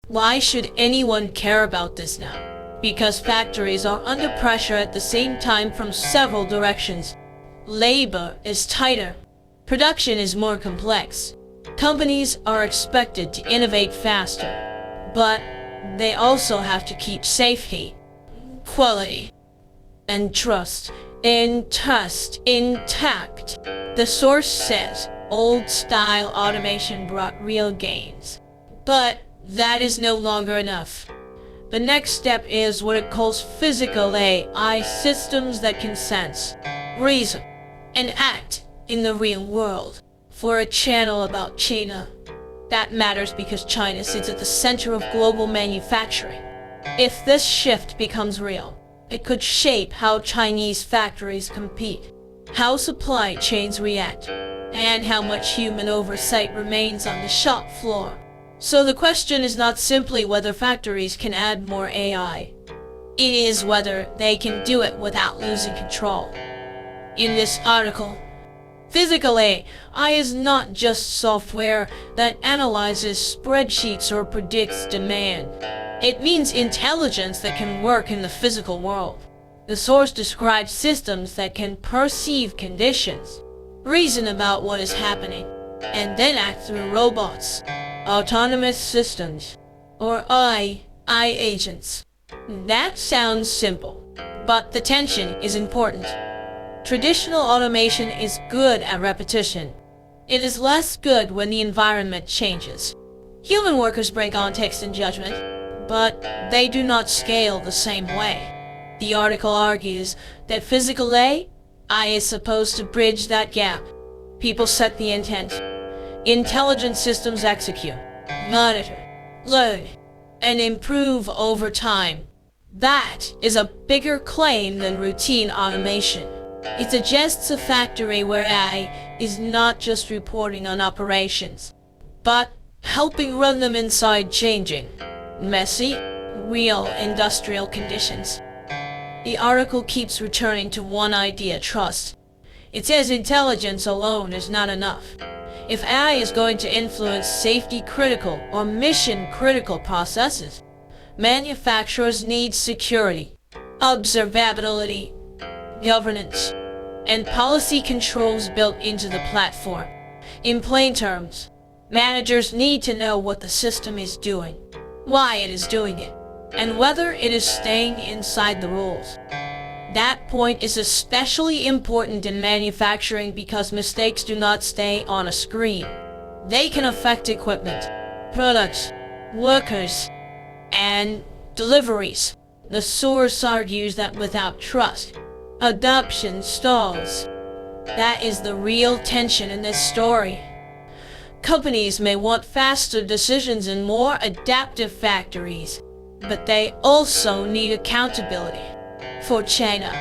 Why should anyone care about this now? Because factories are under pressure at the same time from several directions. Labor is tighter. Production is more complex. Companies are expected to innovate faster, but they also have to keep safety, quality, and trust intact. The source says old-style automation brought real gains, but that is no longer enough. The next step is what it calls physical AI, systems that can sense, reason, and act in the real world. For a channel about China, that matters because China sits at the center of global manufacturing. If this shift becomes real, it could shape how Chinese factories compete, how supply chains react, and how much human oversight remains on the shop floor. So the question is not simply whether factories can add more AI. It is whether they can do it without losing control. In this article, physical AI is not just software that analyzes spreadsheets or predicts demand. It means intelligence that can work in the physical world. The source describes systems that can perceive conditions, reason about what is happening, and then act through robots, autonomous systems, or AI agents. That sounds simple, but the tension is important. Traditional automation is good at repetition. It is less good when the environment changes. Human workers bring context and judgment, but they do not scale the same way. The article argues that physical AI is supposed to bridge that gap. People set the intent. Intelligent systems execute, monitor, learn, and improve over time. That is a bigger claim than routine automation. It suggests a factory where AI is not just reporting on operations, but helping run them inside changing, messy, real industrial conditions. The article keeps returning to one idea: trust. It says intelligence alone is not enough. If AI is going to influence safety-critical or mission-critical processes, manufacturers need security, observability, governance, and policy controls built into the platform. In plain terms, managers need to know what the system is doing, why it is doing it, and whether it is staying inside the rules. That point is especially important in manufacturing because mistakes do not stay on a screen. They can affect equipment, products, workers, and deliveries. The source argues that without trust, adoption stalls. That is the real tension in this story. Companies may want faster decisions and more adaptive factories, but they also need accountability. For China,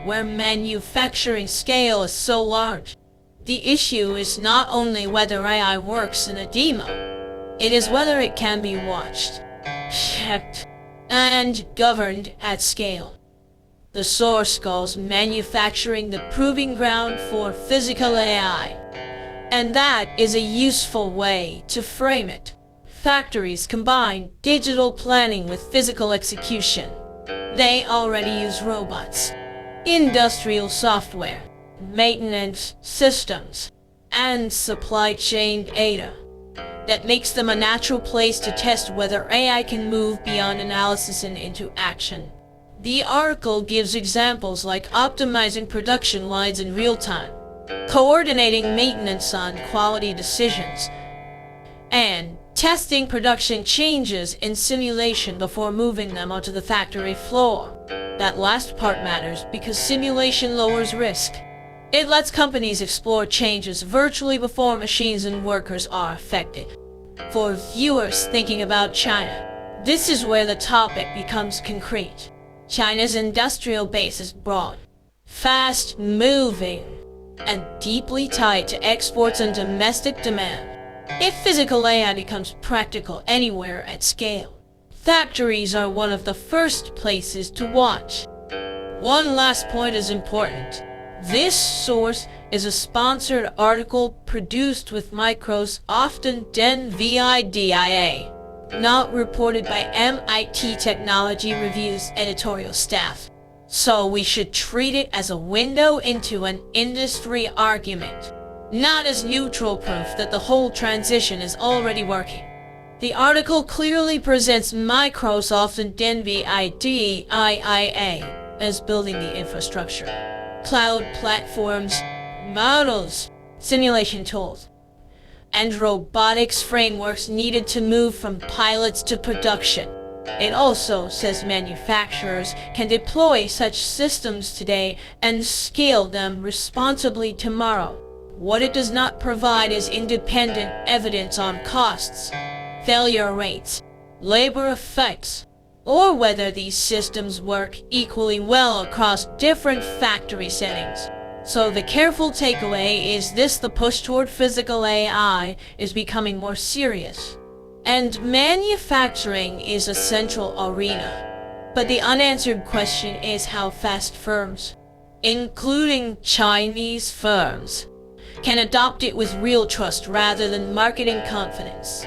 where manufacturing scale is so large, the issue is not only whether AI works in a demo, it is whether it can be watched, checked, and governed at scale. The source calls manufacturing the proving ground for physical AI, and that is a useful way to frame it. Factories combine digital planning with physical execution. They already use robots, industrial software, maintenance systems, and supply chain data. That makes them a natural place to test whether AI can move beyond analysis and into action. The article gives examples like optimizing production lines in real time, coordinating maintenance on quality decisions, and testing production changes in simulation before moving them onto the factory floor. That last part matters because simulation lowers risk. It lets companies explore changes virtually before machines and workers are affected. For viewers thinking about China, this is where the topic becomes concrete. China's industrial base is broad, fast-moving, and deeply tied to exports and domestic demand. If physical AI becomes practical anywhere at scale, factories are one of the first places to watch. One last point is important. This source is a sponsored article produced with Microsoft and NVIDIA. not reported by MIT Technology Review's editorial staff. So we should treat it as a window into an industry argument, not as neutral proof that the whole transition is already working. The article clearly presents Microsoft and NVIDIA as building the infrastructure, cloud platforms, models, simulation tools, and robotics frameworks needed to move from pilots to production. It also says manufacturers can deploy such systems today and scale them responsibly tomorrow. What it does not provide is independent evidence on costs, failure rates, labor effects, or whether these systems work equally well across different factory settings. So the careful takeaway is this: the push toward physical AI is becoming more serious, and manufacturing is a central arena. But the unanswered question is how fast firms, including Chinese firms, can adopt it with real trust rather than marketing confidence.